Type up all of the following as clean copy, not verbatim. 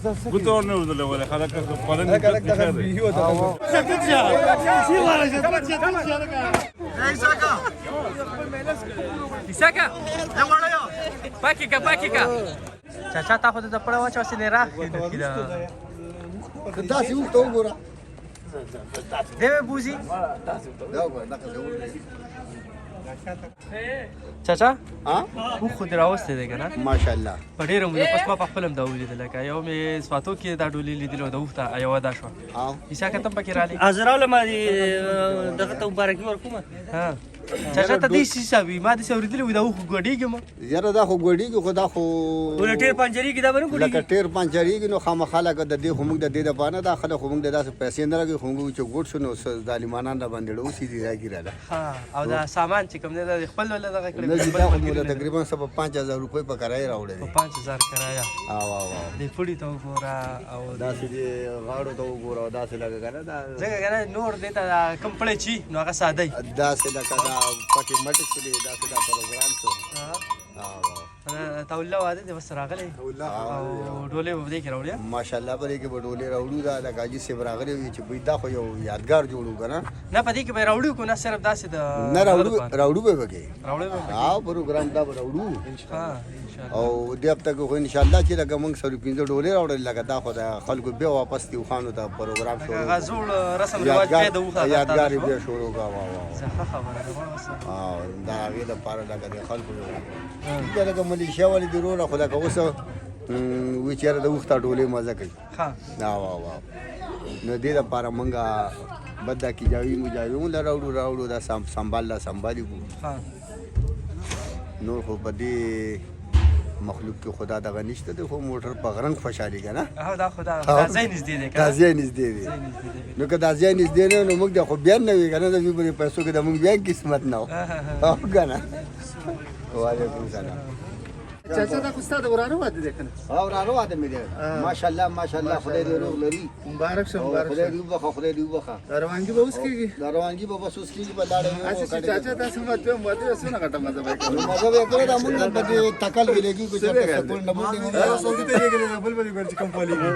بطور نوزله ولا خلك قلنا خلك دخل فيه وده Isaka. Pakika. Caca takut ada perawan cuma sinera. داسې وخت وګوره Dewe buzi. دا وګوره دا څه Caca. ها خو دې راوستې دی کنه ماشاءالله په ډېره موده پس ما په خپل هم دا ولیدل لکه یو مې سواتو کې دا ډولې لیدلو د وخته یوه دا شوه ها عیسی که ته پکې رالی ازراله ما دغه ته مبارکي ورکوم ها چاچا ته دې شي وي ما داسې اورېدلی وي دا اوښ ګډېږي ما یاره دا خو ګوډېږي خو دا خو ولې ټیر پنجري کې دا به نه ګوډېږي لکه ټیر پنچرېږي نو خامخا لکه د دې خو موږ د دې دپاره نه دا خلک خو موږ د داسې پیسې نه راکوي خو موږ چې ګوډ شو نو ظالمانان را باندې ړو سیدي راګیره ده ها او دا سامان چې کوم دی دا خپل ولا دغه کړی نه دي دا خو موږ تقریبا سبا 5000 روپۍ په کرایه راوړی دي 5000 کرایه او دې پوړي ته وګوره او داسې دې غاړو ته وګوره او داسې لکه که نه دا ځکه که نه نور دې ته کوم پړی چي نو هغه ساده وي داسې لکه دا پټې مټې شولې داسې دا پروګرام شو تاوله واده دی بس راغلی او ډولې به دې کې راوړې ماشاءالله په دې کې به ډولې راوړو دا لکه حاجي صاحب راغلی وي چې بوی دا خو یو یادګار جوړو که نه نه په دې کې به راوړو کو نه صرف داسې د نه راوړو به پکې راوړې به پروګرام دا به راوړو ها او دې هفته کې خو انشاءالله چې لکه موږ 15 ډولې راوړل لکه دا خو د خلکو بیا واپس دي خانو ته پروګرام شروع هغه زوړ رسم رواج به د وخه یادګار بیا شروع کا څه خبره ده او دا هغې لپاره لکه د خلکو دا لکه ملیشیا والي د وروره خو لکه اوس وایي چېرې د وخته ډولې مزه کوي نو دې لپاره موږ بد دا کیجاوي مجاوي له راوړو دا سنبال لا سنبالي کو نور خو په دې مخلوق کې خدا دغه نشته دی خو موټر په غرنګ خوشحالي که نه دا خدا دا ځای نږدې دی دا ځای نږدې دی نو که دا ځای نږدې نه نو موږ د خو بیان نه وي که نه د دوی په پیسو کې د موږ بیا قسمت نه و او که نه وعلیکم السلام چاچا دا خو ستا د وراره واده دی که نه او وراره واده مې دی ماشاءالله خدای دې روغ لري مبارک شه خدای دې وبخه روانګي به اوس کېږي روانګي به بس اوس کېږي به لاړې اچھا چاچا داسې واده واده څونه غټه مزه به کوي مزه به کړو دا موږ په دې تکل کې لګي کو چې کول نه مونږ دا سعودي ته یې کې بل ګرځي کم پالي نه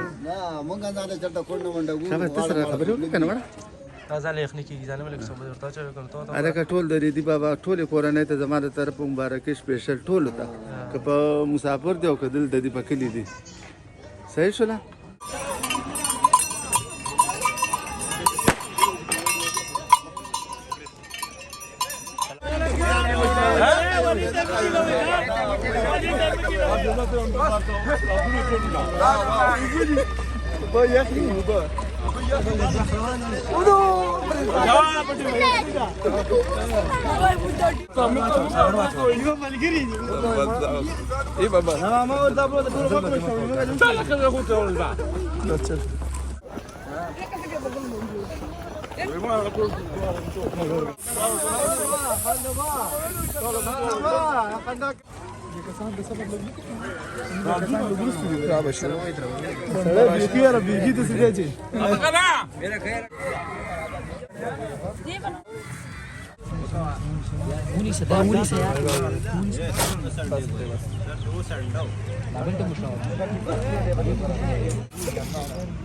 موږ دا چرته کول نه منډه خبر تاسو خبرې وکړه کنه وړه تازه لیخنی کېږي ځانه ملک صاحب ورته چې کوم ته الکه ټول د ریدي بابا ټول کورنۍ ته زماره طرف مبارکي سپیشل ټول ته که په مسافر دی او که دل د دې پکلی دي صحیح شولا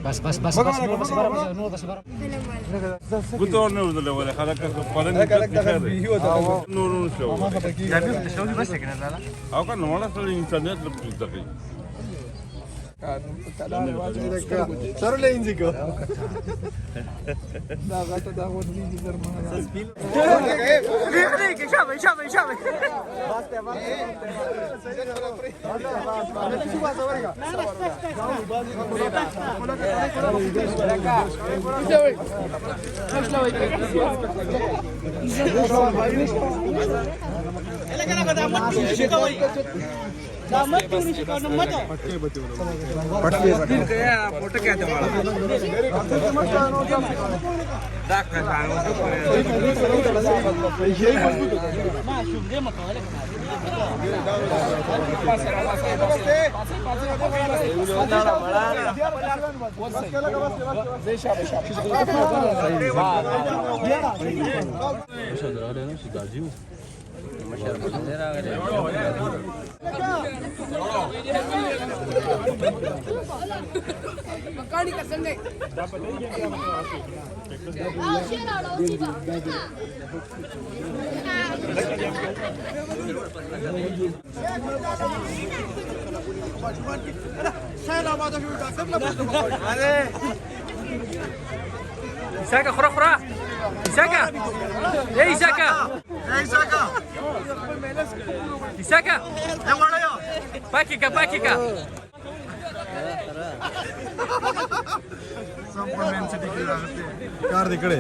بس بطور نوزله ولا خلك قلنا دخل فيه وده نور شو دا به شو بس کنه لاله او كان ولا في الانترنت بتدقي سره لینځي دا غټه دا ودی دي درمه شابه Isaka, khura. Isaka. Hey Isaka. Isaka. Pakika. Car तिकडे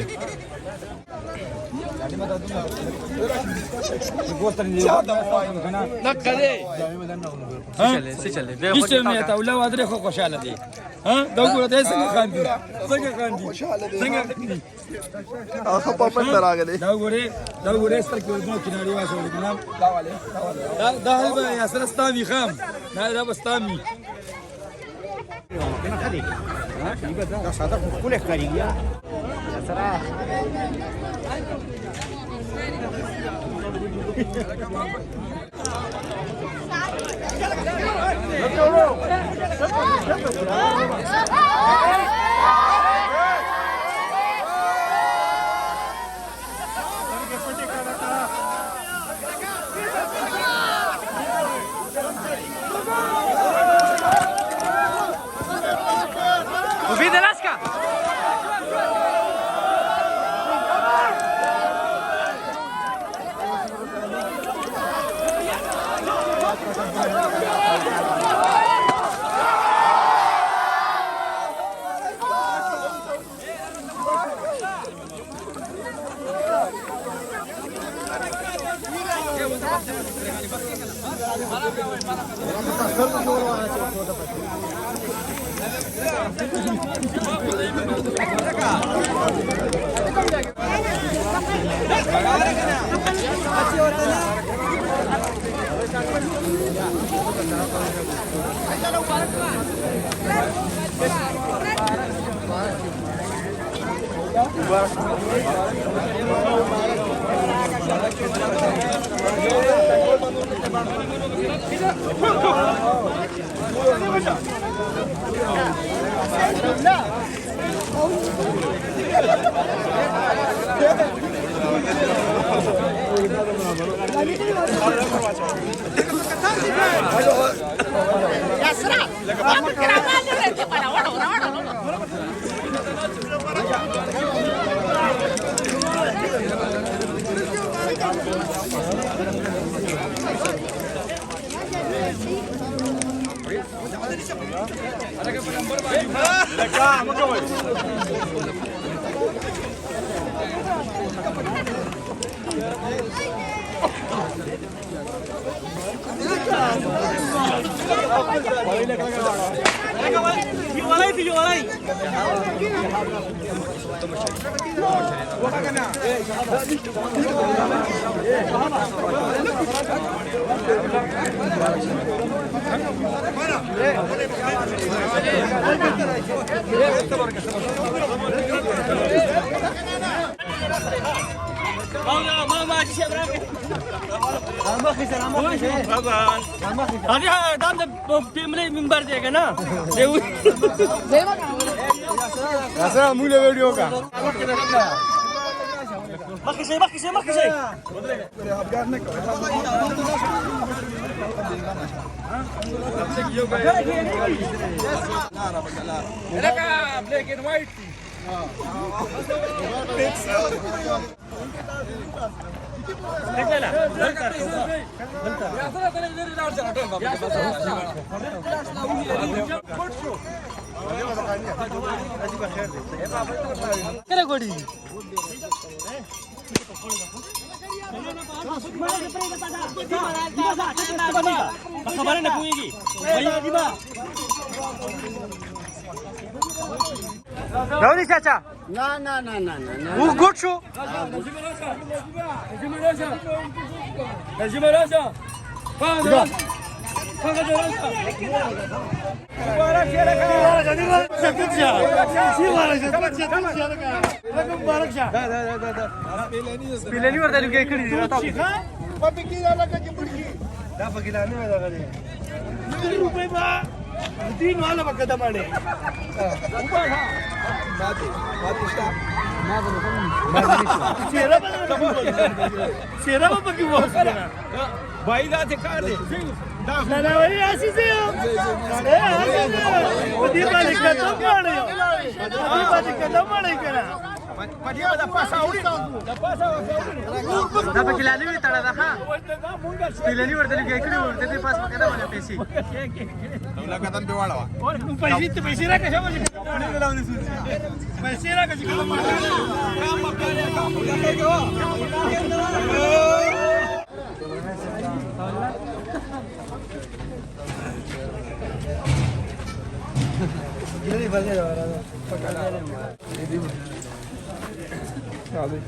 Увидел Аска? व्हिडिओ का black and white गोडी खबर ना पुएगी Rauni chacha. ना Who good show? Pileni var dedim ki kırdı. Papi ki la ka ki burki. Da fakila ne da gade. ₹1 ba. तीन वाला बघ दमाडे उभा राहा चेहरा बघ की बाई जाते का रे नानावरी अशीच आहे दीपाली कदम मारे दीपाली कदम मारे करा पटियाला पासा आवडी दाबा किलाली मी तडा हा पिलेनी वरतली इकडे वरते ते पास कदा मला पैसे पैसे रा कशा पैसे रा कशी काम